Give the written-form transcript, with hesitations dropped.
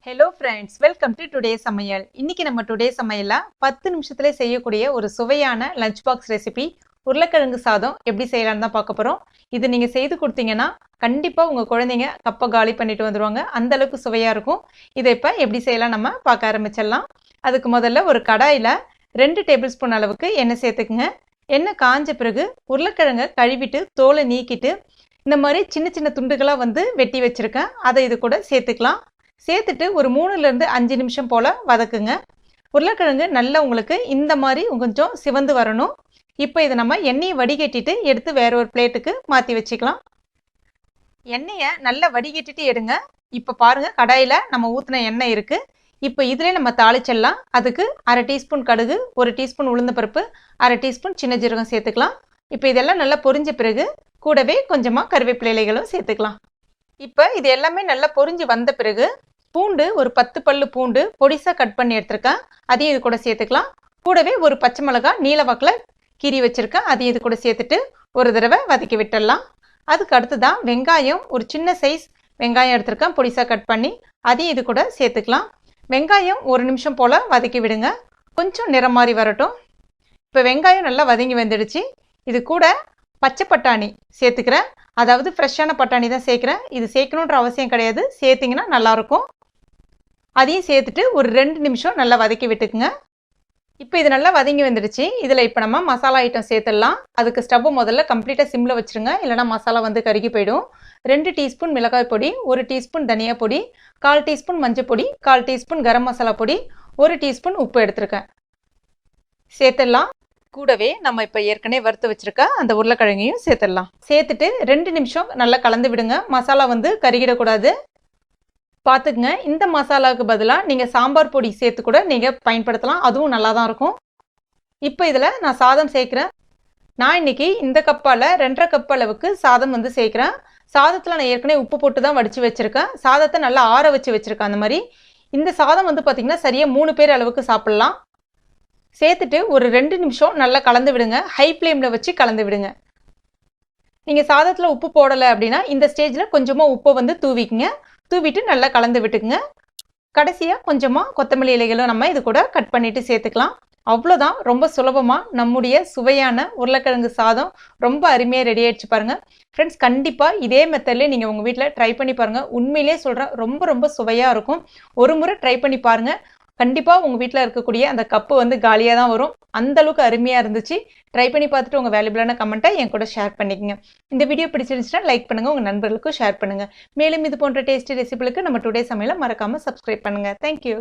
Hello friends, welcome to today சமையல். இன்னைக்கு நம்ம டுடே சமையல்ல 10 நிமிஷத்துல செய்யக்கூடிய ஒரு சுவையான லஞ்ச் பாக்ஸ் ரெசிபி உருளைக்கிழங்கு சாதம் எப்படி செய்யலாம்னு தான் பார்க்க போறோம். இது நீங்க செய்து கொடுத்தீங்கன்னா கண்டிப்பா உங்க குழந்தைங்க கப்பை காலி பண்ணிட்டு வந்துருவாங்க. அந்த அளவுக்கு சுவையா இருக்கும். இதை இப்ப எப்படி செய்யலாம் நம்ம பார்க்க ஆரம்பிச்சிடலாம். அதுக்கு முதல்ல ஒரு கடாயில 2 டேபிள் ஸ்பூன் அளவுக்கு எண்ணெய் சேர்த்துக்குங்க. எண்ணெய் காஞ்ச பிறகு உருளைக்கிழங்கை கழுவிட்டு தோலை நீக்கிட்டு இந்த மாதிரி சின்ன சின்ன துண்டுகளா வெட்டி வச்சிருக்கேன். அதை இது கூட சேர்த்துக்கலாம். சேர்த்துட்டு ஒரு 3லேருந்து 5 நிமிஷம் போல் வதக்குங்க. உருளைக்கிழங்கு நல்லா உங்களுக்கு இந்த மாதிரி கொஞ்சம் சிவந்து வரணும். இப்போ இதை நம்ம எண்ணெயை வடிகட்டிட்டு எடுத்து வேற ஒரு பிளேட்டுக்கு மாற்றி வச்சுக்கலாம். எண்ணெயை நல்லா வடிகட்டிட்டு எடுங்க. இப்போ பாருங்கள், கடாயில் நம்ம ஊற்றின எண்ணெய் இருக்குது. இப்போ இதிலே நம்ம தாளிச்சிடலாம். அதுக்கு 1/2 டீஸ்பூன் கடுகு, 1 டீஸ்பூன் உளுந்தம்பருப்பு, 1/2 டீஸ்பூன் சின்ன ஜீரகம் சேர்த்துக்கலாம். இப்போ இதெல்லாம் நல்லா பொரிஞ்ச பிறகு கூடவே கொஞ்சமாக கருவேப்பிலை இலைகளும் சேர்த்துக்கலாம். இப்போ இது எல்லாமே நல்லா பொரிஞ்சு வந்த பிறகு பூண்டு, ஒரு 10 பல்லு பூண்டு பொடிசா கட் பண்ணி எடுத்திருக்கேன். அதையும் இது கூட சேர்த்துக்கலாம். கூடவே ஒரு பச்சை மிளகாய் நீல வாக்கில் கீறி வச்சிருக்கேன். அதையும் இது கூட சேர்த்துட்டு ஒரு தடவை வதக்கி விட்டுடலாம். அதுக்கு அடுத்துதான் வெங்காயம், ஒரு சின்ன சைஸ் வெங்காயம் எடுத்திருக்கேன் பொடிசா கட் பண்ணி. அதையும் இது கூட சேர்த்துக்கலாம். வெங்காயம் 1 நிமிஷம் போல் வதக்கி விடுங்க. கொஞ்சம் நிறம் மாறி வரட்டும். இப்போ வெங்காயம் நல்லா வதங்கி வந்துடுச்சு. இது கூட பச்சை பட்டாணி சேர்த்துக்கிறேன். அதாவது ஃப்ரெஷ்ஷான பட்டாணி தான் சேர்க்குறேன். இது சேர்க்கணுன்ற அவசியம் கிடையாது, சேர்த்திங்கன்னா நல்லாயிருக்கும். அதையும் சேர்த்துட்டு ஒரு 2 நிமிஷம் நல்லா வதக்கி விட்டுக்குங்க. இப்போ இது நல்லா வதங்கி வந்துடுச்சு. இதில் இப்போ நம்ம மசாலா ஐட்டம் சேர்த்துடலாம். அதுக்கு ஸ்டவ்வை முதல்ல கம்ப்ளீட்டாக சிம்மில் வச்சுருங்க, இல்லைனா மசாலா கருகி போயிடும். 2 டீஸ்பூன் மிளகாய் பொடி, 1 டீஸ்பூன் தனியா பொடி, 1/4 டீஸ்பூன் மஞ்சள் பொடி, 1/4 டீஸ்பூன் கரம் மசாலா பொடி, 1 டீஸ்பூன் உப்பு எடுத்திருக்கேன். சேர்த்துடலாம். கூடவே நம்ம இப்போ ஏற்கனவே வறுத்து வச்சிருக்க அந்த உருளைக்கிழங்கையும் சேர்த்துடலாம். சேர்த்துட்டு 2 நிமிஷம் நல்லா கலந்து விடுங்க. மசாலா கருகிடக்கூடாது, பார்த்துக்குங்க. இந்த மசாலாவுக்கு பதிலாக நீங்கள் சாம்பார் பொடி சேர்த்து கூட நீங்கள் பயன்படுத்தலாம். அதுவும் நல்லா தான் இருக்கும். இப்போ இதில் நான் சாதம் சேர்க்குறேன். நான் இன்னைக்கு இந்த கப்பால் 2.5 கப் அளவுக்கு சாதம் சேர்க்குறேன். சாதத்தில் நான் ஏற்கனவே உப்பு போட்டு தான் வடித்து வச்சுருக்கேன். சாதத்தை நல்லா ஆற வச்சு வச்சுருக்கேன். அந்த மாதிரி இந்த சாதம் பார்த்திங்கன்னா சரியாக 3 பேர் அளவுக்கு சாப்பிட்லாம். சேர்த்துட்டு ஒரு 2 நிமிஷம் நல்லா கலந்து விடுங்க. ஹை ஃப்ளேமில் வச்சு கலந்து விடுங்க. நீங்கள் சாதத்தில் உப்பு போடலை அப்படின்னா இந்த ஸ்டேஜில் கொஞ்சமாக உப்பை தூவிக்குங்க. தூவிட்டு நல்லா கலந்து விட்டுக்குங்க. கடைசியாக கொஞ்சமாக கொத்தமல்லி இலைகளும் நம்ம இது கூட கட் பண்ணிவிட்டு சேர்த்துக்கலாம். அவ்வளோதான். ரொம்ப சுலபமாக நம்முடைய சுவையான உருளைக்கிழங்கு சாதம் ரொம்ப அருமையாக ரெடி ஆகிடுச்சு பாருங்கள். ஃப்ரெண்ட்ஸ், கண்டிப்பாக இதே மெத்தட்லேயே நீங்கள் உங்கள் வீட்டில் ட்ரை பண்ணி பாருங்கள். உண்மையிலே சொல்கிறேன், ரொம்ப ரொம்ப சுவையாக இருக்கும். ஒரு முறை ட்ரை பண்ணி பாருங்கள். கண்டிப்பாக உங்கள் வீட்டில் இருக்கக்கூடிய அந்த கப்பு காலியாக தான் வரும். அந்தளவுக்கு அருமையாக இருந்துச்சு. ட்ரை பண்ணி பார்த்துட்டு உங்கள் வேல்யூபிளான கமெண்ட்டை என் கூட ஷேர் பண்ணிக்கங்க. இந்த வீடியோ பிடிச்சிருந்துச்சுன்னா லைக் பண்ணுங்கள், உங்கள் நண்பர்களுக்கும் ஷேர் பண்ணுங்கள். மேலும் இது போன்ற டேஸ்டி ரெசிபிகளுக்கு நம்ம டுடே சமையலை மறக்காமல் சப்ஸ்கிரைப் பண்ணுங்கள். தேங்க்யூ.